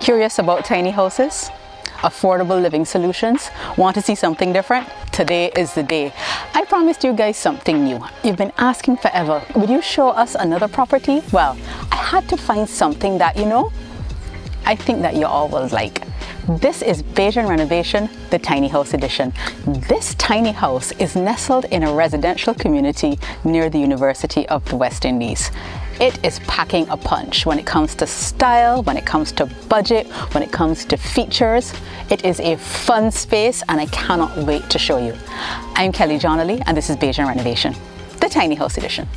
Curious about tiny houses? Affordable living solutions? Want to see something different? Today is the day. I promised you guys something new. You've been asking forever, would you show us another property? Well, I had to find something that, I think that you all will like. This is Bajan Renovation, the tiny house edition. This tiny house is nestled in a residential community near the University of the West Indies. It is packing a punch when it comes to style, when it comes to budget, when it comes to features. It is a fun space and I cannot wait to show you. I'm Kelly Johnley and this is Bajan Renovation, the tiny house edition.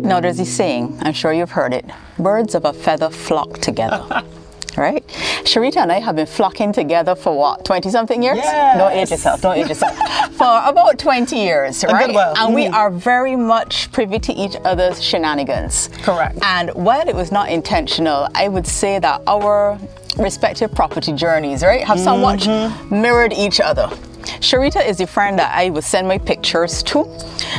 Now there's this saying, I'm sure you've heard it, birds of a feather flock together, right? Sharita and I have been flocking together for what, 20-something years? Yes. Don't age yourself. For about 20 years, right? A good while. And we are very much privy to each other's shenanigans. Correct. And while it was not intentional, I would say that our respective property journeys, right, have somewhat mirrored each other. Sharita is the friend that I would send my pictures to,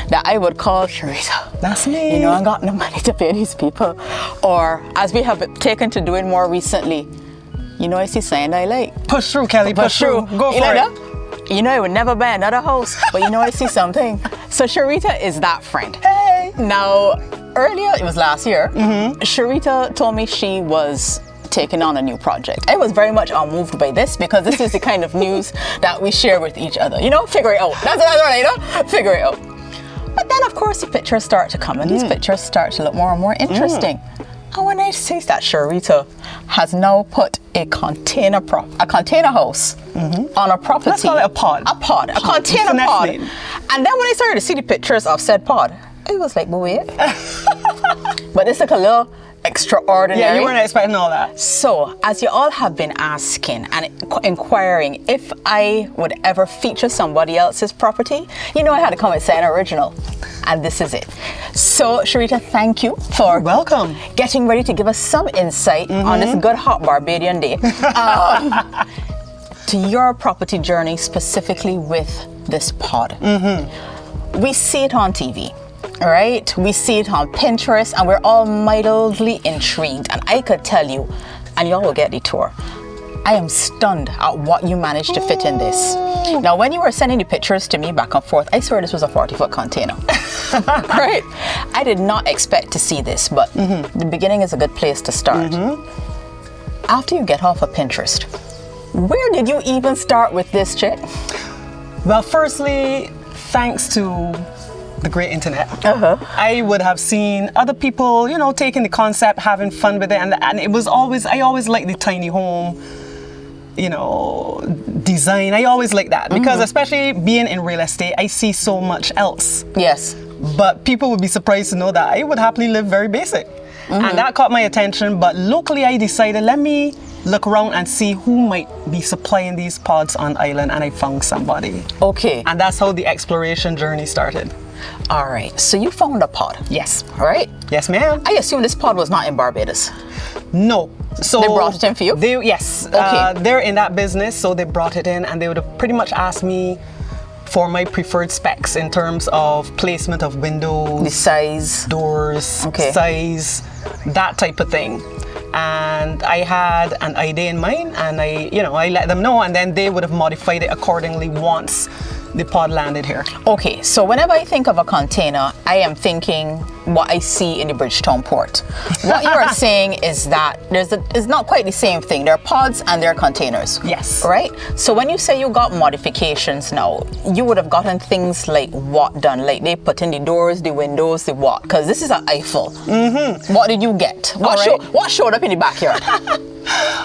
that I would call Sharita. That's me. I got no money to pay these people. Or as we have taken to doing more recently, I see something I like. Push through, Kelly, push through. Go for it. I would never buy another house, but I see something. So Sharita is that friend. Hey. Now, earlier, it was last year, Sharita told me she was taking on a new project. I was very much unmoved by this because this is the kind of news that we share with each other. Figure it out. That's what figure it out. But then, of course, the pictures start to come and these pictures start to look more and more interesting. And when I see that Sharita has now put a container house on a property. Let's call it a pod. A container pod. And then when I started to see the pictures of said pod, I was like, but wait. But it's like a little extraordinary. Yeah, you weren't expecting all that. So, as you all have been asking and inquiring if I would ever feature somebody else's property, I had to come and say an original. And this is it. So, Sharita, thank you for welcome getting ready to give us some insight on this good hot Barbadian day to your property journey specifically with this pod. We see it on TV. Right? We see it on Pinterest and we're all mildly intrigued. And I could tell you, and y'all will get the tour, I am stunned at what you managed to fit in this. Now, when you were sending the pictures to me back and forth, I swear this was a 40-foot container. Right? I did not expect to see this, but the beginning is a good place to start. After you get off of Pinterest, where did you even start with this, chick? Well, firstly, thanks to the great internet. I would have seen other people, taking the concept, having fun with it, and it was I always liked the tiny home, design. I always like that because especially being in real estate, I see so much else. Yes. But people would be surprised to know that I would happily live very basic. And that caught my attention, but locally I decided, let me look around and see who might be supplying these pods on island, and I found somebody. Okay. And that's how the exploration journey started. All right, so you found a pod. Yes. All right. Yes, ma'am. I assume this pod was not in Barbados. No. So they brought it in for you? Yes. Okay. They're in that business, so they brought it in, and they would have pretty much asked me for my preferred specs in terms of placement of windows, the size, doors, size, that type of thing. And I had an idea in mind, and I let them know, and then they would have modified it accordingly once the pod landed here. Okay, so whenever I think of a container, I am thinking what I see in the Bridgetown port. What you are saying is that it's not quite the same thing. There are pods and there are containers. Yes. Right? So when you say you got modifications now, you would have gotten things like what done? Like they put in the doors, the windows, the what? Because this is an Eiffel. What did you get? What showed up in the backyard?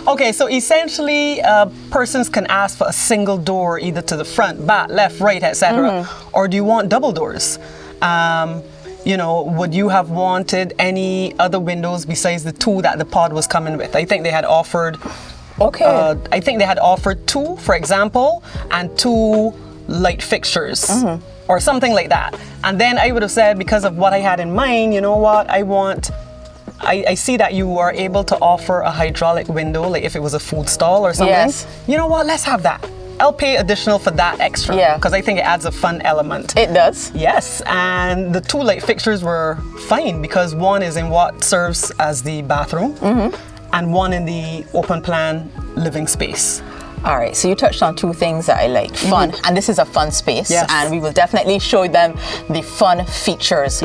Okay, so essentially, persons can ask for a single door either to the front, back, left, right, etc. Or do you want double doors? Would you have wanted any other windows besides the two that the pod was coming with? I think they had offered Okay. I think they had offered 2, for example, and 2 light fixtures or something like that. And then I would have said, because of what I had in mind, you know what, I see that you are able to offer a hydraulic window, like if it was a food stall or something. Yes. You know what, let's have that. I'll pay additional for that extra. Yeah. Because I think it adds a fun element. It does. Yes, and the 2 light fixtures were fine because one is in what serves as the bathroom and one in the open plan living space. All right, so you touched on 2 things that I like. Fun, and this is a fun space, Yes. and we will definitely show them the fun features.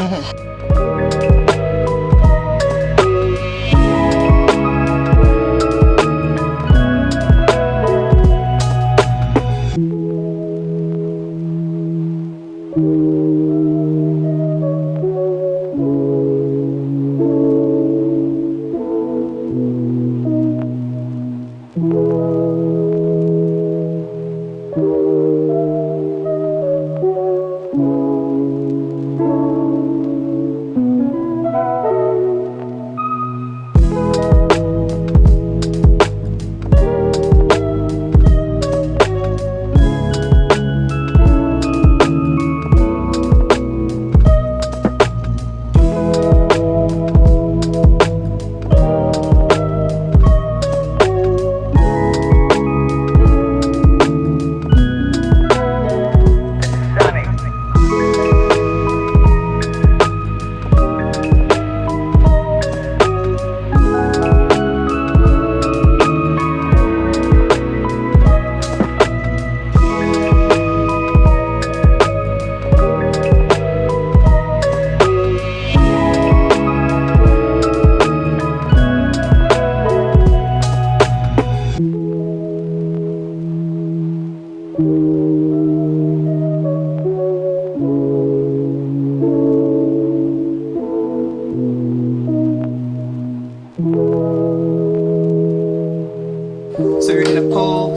So you're gonna pull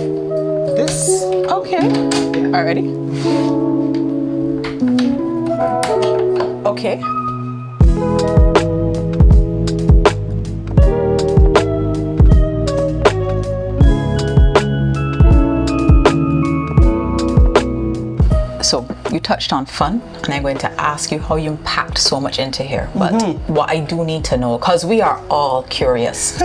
this. Okay. Alrighty. Okay. So you touched on fun, and I'm going to ask you how you packed so much into here. But what I do need to know, because we are all curious,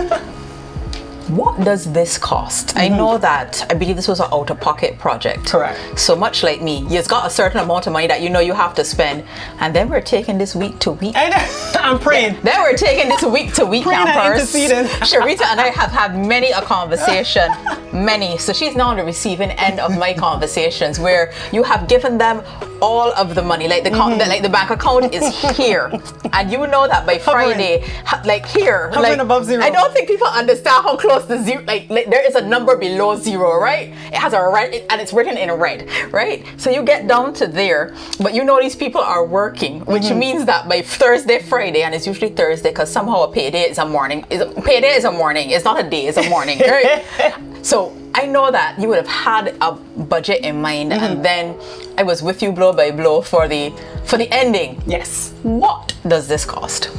what does this cost? I know that, I believe this was an out-of-pocket project. Correct. So much like me, you've got a certain amount of money that you know you have to spend, and then we're taking this week to week. And I'm praying. Then we're taking this week to week Praying and campers. interceding. Sharita and I have had many a conversation, many. So she's now on the receiving end of my conversations, where you have given them all of the money, like the like the bank account is here, and you know that by Friday, like here, Hovering like above zero. I don't think people understand how close to zero. Like there is a number below zero, right? It has a red, and it's written in red, right? So you get down to there, but you know these people are working, which means that by Thursday, Friday, and it's usually Thursday because somehow a payday is a morning. Payday is a morning. It's not a day. It's a morning, right? So I know that you would have had a budget in mind, and then I was with you blow by blow for the ending. Yes. What does this cost?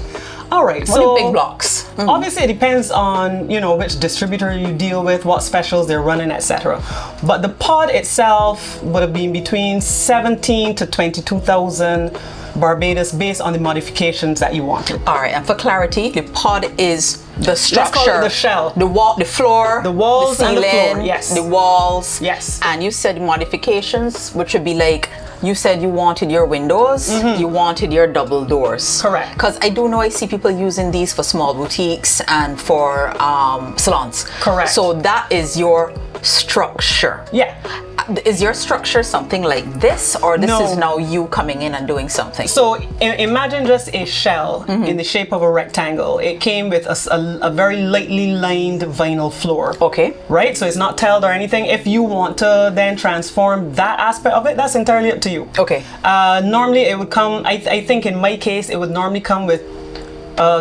All right. What So are big blocks? obviously it depends on which distributor you deal with, what specials they're running, etc. But the pod itself would have been between 17 to 22,000 Barbados based on the modifications that you wanted. All right, and for clarity, the pod is the structure, Let's call it the shell, the wall, the floor, the walls, the and ceiling, the floor. Yes, the walls. Yes. And you said modifications, which would be like, you said you wanted your windows, you wanted your double doors. Correct. Because I do know I see people using these for small boutiques and for salons. Correct. So that is your structure. Yeah. Is your structure something like this, or this No. is now you coming in and doing something? So imagine just a shell in the shape of a rectangle. It came with a very lightly lined vinyl floor. Okay. Right? So it's not tiled or anything. If you want to then transform that aspect of it, that's entirely up to you. Okay. Normally it would come, I think in my case, it would normally come with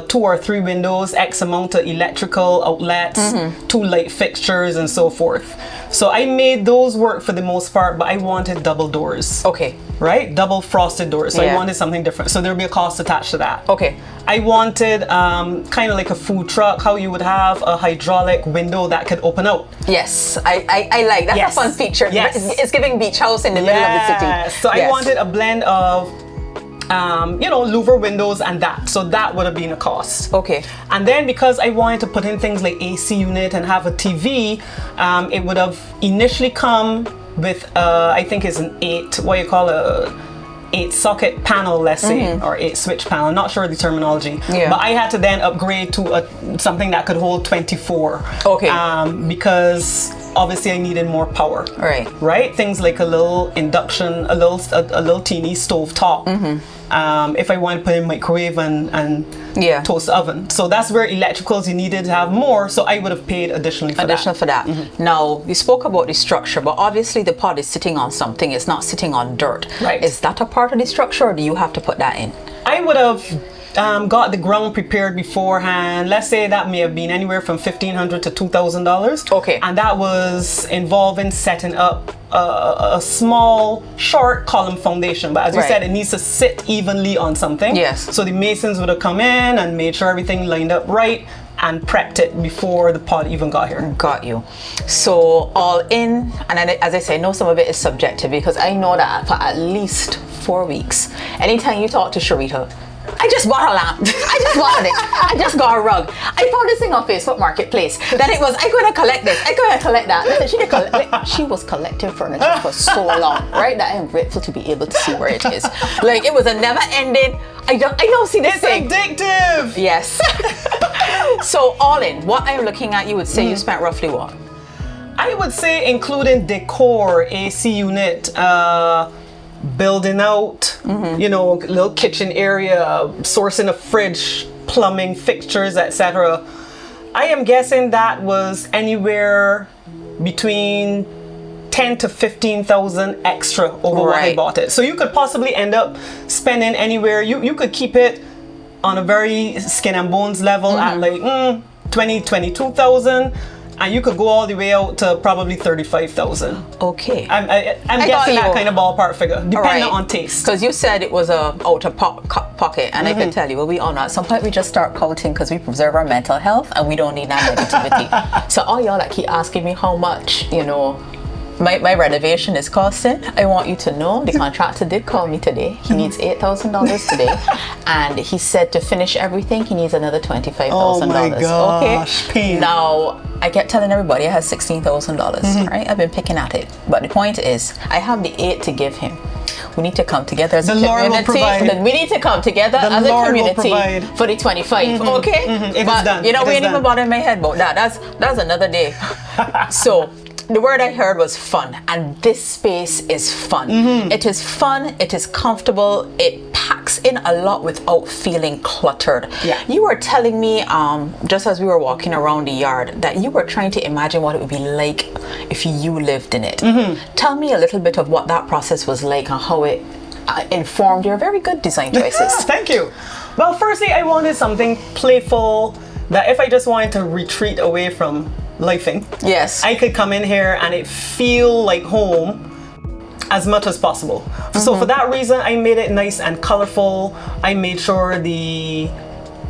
2 or 3 windows, X amount of electrical outlets, 2 light fixtures, and so forth. So I made those work for the most part, but I wanted double doors. Okay. Right? Double frosted doors. So Yeah. I wanted something different. So there'll be a cost attached to that. Okay. I wanted kind of like a food truck, how you would have a hydraulic window that could open out. Yes, I like that's Yes. a fun feature. Yes. It's giving beach house in the middle of the city. So I wanted a blend of louver windows and that. So that would have been a cost. Okay. And then because I wanted to put in things like AC unit and have a TV, it would have initially come with I think it's an 8 socket panel, let's say, or 8 switch panel. I'm not sure the terminology. Yeah. But I had to then upgrade to something that could hold 24. Okay. Because obviously I needed more power. Right. Right? Things like a little induction, a little teeny stove top. If I wanted to put in microwave and toast oven. So that's where electricals you needed to have more. So I would have paid additionally for that. Now, you spoke about the structure, but obviously the pod is sitting on something. It's not sitting on dirt. Right. Is that a part of the structure, or do you have to put that in? I would have got the ground prepared beforehand. Let's say that may have been anywhere from $1,500 to $2,000. Okay. And that was involving setting up a small, short column foundation. But as you said, it needs to sit evenly on something. Yes. So the masons would have come in and made sure everything lined up right and prepped it before the pod even got here. Got you. So all in, and as I say, I know some of it is subjective because I know that for at least 4 weeks, anytime you talk to Sharita, I just bought a lamp. I just bought it. I just got a rug. I found this thing on Facebook Marketplace. Then it was, I going to collect this. I going to collect that. Listen, she was collecting furniture for so long, right? That I am grateful to be able to see where it is. Like it was a never ending. I don't see this thing. It's addictive. Yes. So all in, what I'm looking at, you would say you spent roughly what? I would say including decor, AC unit, building out, little kitchen area, sourcing a fridge, plumbing, fixtures, etc. I am guessing that was anywhere between 10 to 15,000 extra over what I bought it. So you could possibly end up spending anywhere. You could keep it on a very skin and bones level at like 20, 22,000. And you could go all the way out to probably 35,000. Okay. I'm guessing that kind of ballpark figure, depending on taste. Because you said it was a outer pocket, and I can tell you, well, we all know at some point we just start counting because we preserve our mental health and we don't need that negativity. So all y'all that keep asking me how much, my renovation is costing, I want you to know the contractor did call me today. He needs $8,000 today, and he said to finish everything, he needs another $25,000. Oh my gosh, okay. Now I kept telling everybody I had $16,000. Right? I've been picking at it, but the point is, I have the 8 to give him. We need to come together as a community. We need to come together as a community for the 25. Okay, but we ain't even bothering my head about that. That's another day. So. The word I heard was fun, and this space is fun. It is fun, it is comfortable, it packs in a lot without feeling cluttered. Yeah. You were telling me, just as we were walking around the yard, that you were trying to imagine what it would be like if you lived in it. Tell me a little bit of what that process was like and how it informed your very good design choices. Thank you. Well, firstly, I wanted something playful that if I just wanted to retreat away from lifing, yes, I could come in here and it feel like home as much as possible. So for that reason, I made it nice and colorful. I made sure the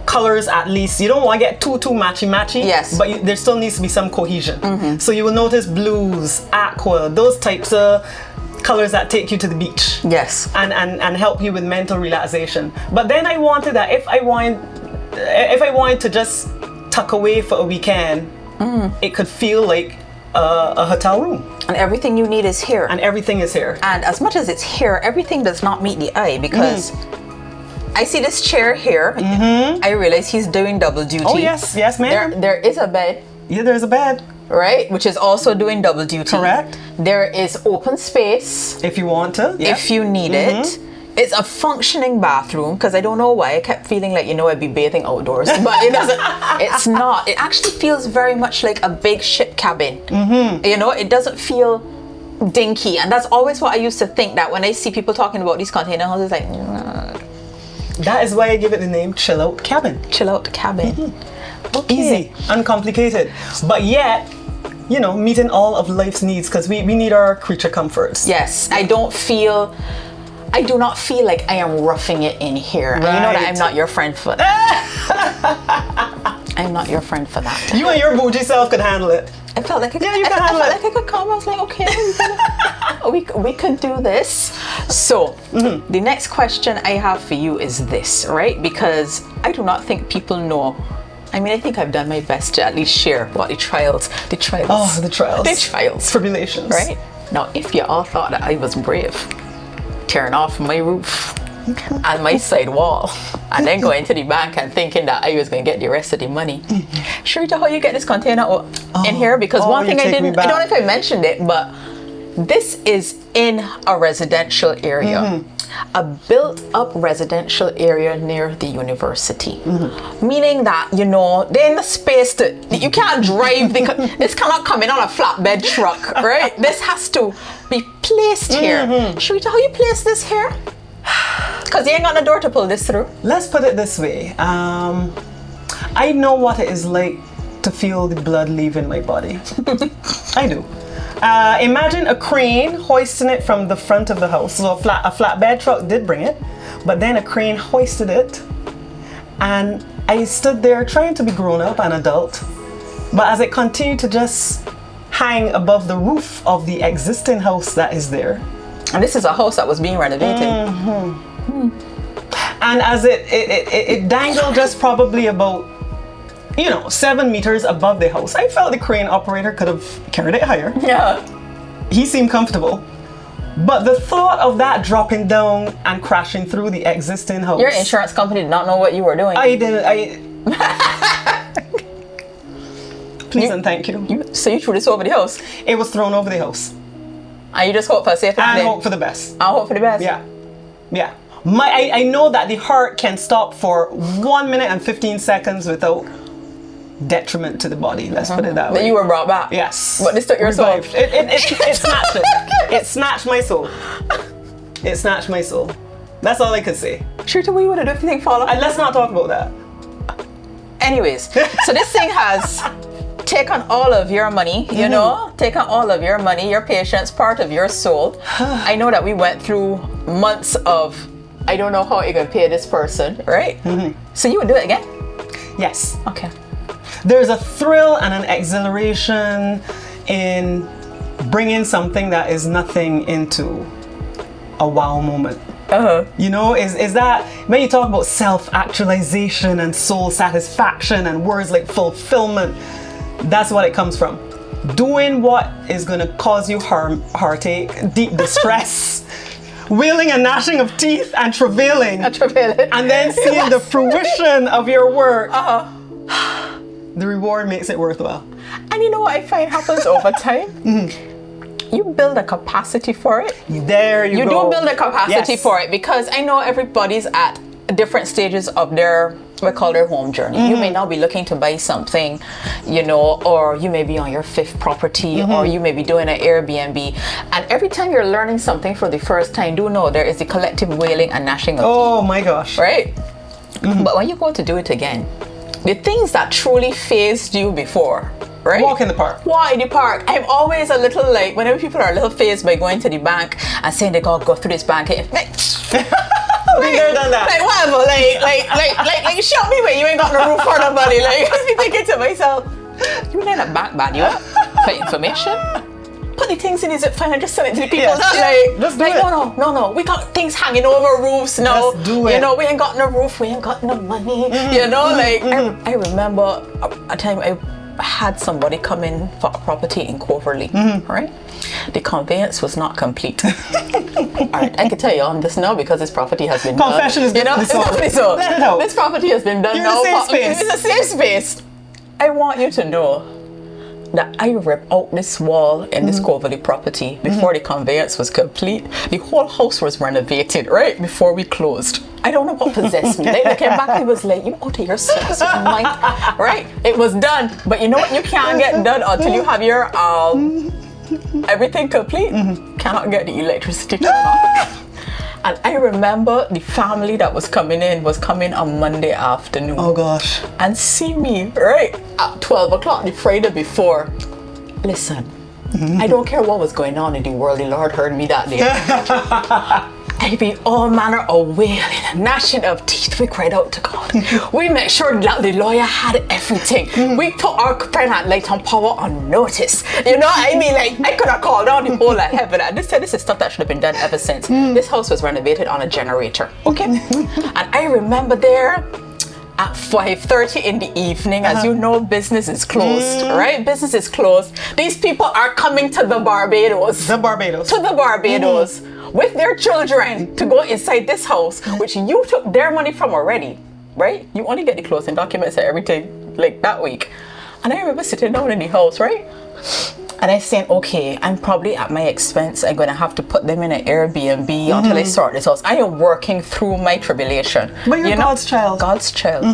colors, at least, you don't want to get too matchy. Yes, but there still needs to be some cohesion. So you will notice blues, aqua, those types of colors that take you to the beach. Yes, and help you with mental relaxation. But then I wanted that if I wanted to just tuck away for a weekend, it could feel like a hotel room. And everything you need is here. And everything is here. And as much as it's here, everything does not meet the eye because I see this chair here. I realize he's doing double duty. Oh, yes, ma'am. There is a bed. Yeah, there's a bed. Right, which is also doing double duty. Correct. There is open space. If you want to. Yes. If you need it. It's a functioning bathroom, because I don't know why I kept feeling like, I'd be bathing outdoors, but it doesn't. It's not. It actually feels very much like a big ship cabin. It doesn't feel dinky, and that's always what I used to think, that when I see people talking about these container houses, like, that is why I give it the name Chill Out Cabin. Chill Out Cabin. Okay. Easy, uncomplicated, but yet, meeting all of life's needs, because we need our creature comforts. Yes, I don't feel I do not feel like I am roughing it in here. And you know that I'm not your friend for that. I'm not your friend for that. You and your bougie self could handle it. I felt like I could, you can handle it. Like I could come. I was like, okay, we could do this. So the next question I have for you is this, right? Because I do not think people know. I mean, I think I've done my best to at least share what the trials. Oh, the trials. Tribulations. Right? Now, if you all thought that I was brave, tearing off my roof and my side wall, and then going to the bank and thinking that I was going to get the rest of the money. Sharita, how you get this container in here? Because one thing I don't know if I mentioned it, but this is in a residential area. A built-up residential area near the university, meaning that they're in the space you can't drive. This cannot come in on a flatbed truck, right? This has to be placed here. Sharita, how you place this here? Because you ain't got no door to pull this through. Let's put it this way. I know what it is like to feel the blood leaving my body. I do. Imagine a crane hoisting it from the front of the house. So a flatbed truck did bring it, but then a crane hoisted it, and I stood there trying to be grown up and adult, but as it continued to just hang above the roof of the existing house that is there. And this is a house that was being renovated. And as it dangled just probably about 7 meters above the house, I felt the crane operator could have carried it higher. Yeah. He seemed comfortable. But the thought of that dropping down and crashing through the existing house. Your insurance company did not know what you were doing. I didn't. Please and thank you. So you threw this over the house? It was thrown over the house. And you just hope for a safe landing? And hope for the best. I hope for the best? Yeah. Yeah. I know that the heart can stop for 1 minute and 15 seconds without detriment to the body. Let's put it that way. But you were brought back? Yes. But this took your soul? It snatched it. It snatched my soul. It snatched my soul. That's all I could say. Sharita, what you would have done if you think fall off? Let's not talk about that. Anyways, so this thing has taken all of your money, taken all of your money, your patience, part of your soul. I know that we went through months of, I don't know how you're going to pay this person, right? So you would do it again? Yes. Okay. There's a thrill and an exhilaration in bringing something that is nothing into a wow moment. Is that when you talk about self-actualization and soul satisfaction and words like fulfillment, that's what it comes from. Doing what is going to cause you heartache, deep distress, wailing and gnashing of teeth and travailing. And then seeing the fruition of your work. The reward makes it worthwhile. And you know what I find happens over time? You build a capacity for it. There you go. You do build a capacity for it, because I know everybody's at different stages of their home journey. You may now be looking to buy something, or you may be on your 5th property, or you may be doing an Airbnb. And every time you're learning something for the first time, do know there is the collective wailing and gnashing of teeth. Oh my gosh. Right? But when you go to do it again, the things that truly fazed you before, right? Walk in the park. Walk in the park. I'm always a little like, whenever people are a little fazed by going to the bank and saying they gotta go through this bank, Been there, done that. Like whatever, like show me where you ain't got no room for nobody. Like, I be thinking to myself, you ain't a bank man, you up for information? Put the things in his zip file and just send it to the people. No, we got things hanging over roofs now. Let's do it. We ain't got no roof, we ain't got no money. I remember a time I had somebody come in for a property in Coverley, right? The conveyance was not complete. Alright, I can tell you on this now because this property has been Confession done. is definitely so. Let it out. This property has been done You're now. in a safe space. It's a safe space. I want you to know that I ripped out this wall in this Coverley property before the conveyance was complete. The whole house was renovated right before we closed. I don't know what possessed me. Like, looking back, I was like, you out of your sense of mind. Right? It was done. But you know what? You can't get done until you have your everything complete. Cannot get the electricity turned on. And I remember the family that was coming on Monday afternoon. Oh gosh. And see me, right, at 12 o'clock the Friday before. Listen, I don't care what was going on in the world. The Lord heard me that day. I I mean, all manner of wailing, gnashing of teeth. We cried out to God. We made sure that the lawyer had everything. We put our pregnant light on power on notice. You know, I mean, like, I could have called on the whole of heaven. And this is stuff that should have been done ever since. This house was renovated on a generator. Okay? And I remember there at 5:30 in the evening, as you know, business is closed, right? Business is closed. These people are coming to the Barbados. The Barbados. To the Barbados with their children to go inside this house, which you took their money from already, right? You only get the closing documents and everything like that week. And I remember sitting down in the house, right? And I saying, okay, I'm probably at my expense. I'm going to have to put them in an Airbnb until I sort this house. I am working through my tribulation. But you're God's child. God's child.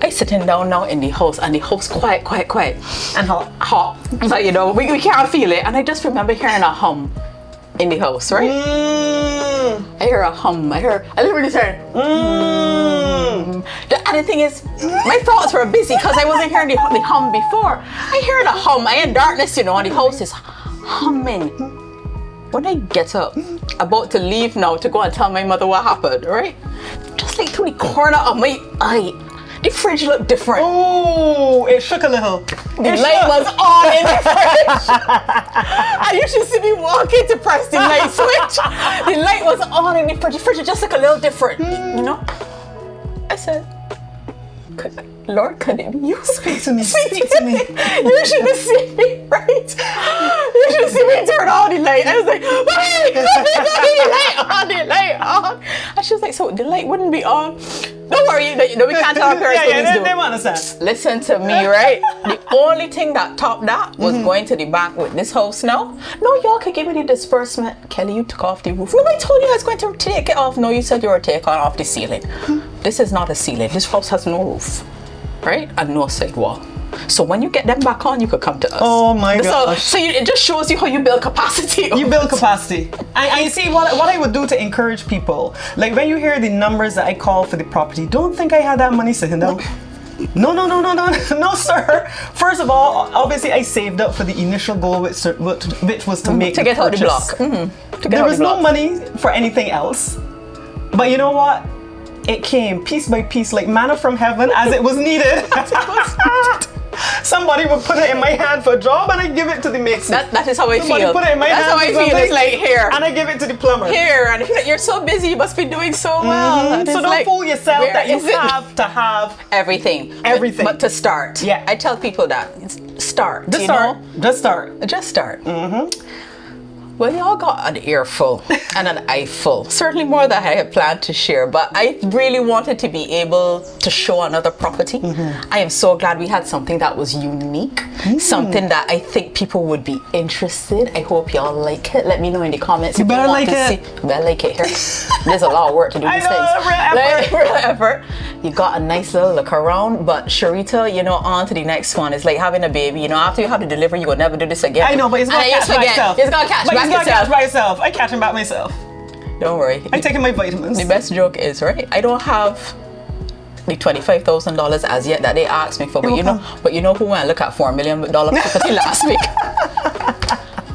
I sitting down now in the house, and the house quiet. And hot. So, you know, we can't feel it. And I just remember hearing a hum in the house, right? I hear a hum. I literally said, And the thing is, my thoughts were busy because I wasn't hearing the hum before. I hear the hum. I in darkness, you know, and the house is humming. When I get up, about to leave now to go and tell my mother what happened, right? Just like through the corner of my eye, the fridge looked different. Oh, it shook a little. The light was on in the fridge. And you should see me walking to press the light switch. The light was on in the fridge. The fridge just looked a little different, you know? I said, Lord, could it be you? Speak to me. Speak to me. You should have seen me, right? You should have seen me turn on the light. I was like, wait, the light on. And she was like, so the light wouldn't be on? Don't worry, you know, we can't tell our parents what he's they understand. Listen to me, right? The only thing that topped that was going to the bank with this house now. No, y'all could give me the disbursement. Kelly, you took off the roof. No, I told you I was going to take it off. No, you said you were taking off the ceiling. This is not a ceiling. This house has no roof, right? And no side wall. So when you get them back on, you could come to us. Oh my gosh. So it just shows you how you build capacity. You build capacity. I see what I would do to encourage people. Like when you hear the numbers that I call for the property, don't think I had that money sitting down. No, sir. First of all, obviously I saved up for the initial goal, which was to make to get out the block. There was no money for anything else. But you know what? It came piece by piece, like manna from heaven, as it was needed. Somebody would put it in my hand for a job, and I give it to the mason. That is how I Somebody feel. Put it in my That's hand how I feel. It's like here, and I give it to the plumber. Here, and you're so busy. You must be doing so well. So don't fool yourself that you have to have everything. Everything. But to start, yeah, I tell people that start. Just start. Just start. Well, y'all got an earful and an eyeful. Certainly more than I had planned to share, but I really wanted to be able to show another property. I am so glad we had something that was unique, something that I think people would be interested. I hope y'all like it. Let me know in the comments. You better like it. You better like it here. There's a lot of work to do these things. Real effort. You got a nice little look around, but Sharita, you know, on to the next one. It's like having a baby. You know, after you have to deliver, you will never do this again. I know, but it's gonna catch by itself. It's gonna catch by itself. I catch him back myself. Don't worry. I'm taking my vitamins. The best joke is, right, I don't have the $25,000 as yet that they asked me for, but you know who went and look at $4 million property last week?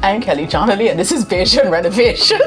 I'm Kelly Johnley, and this is Bajan Renovation.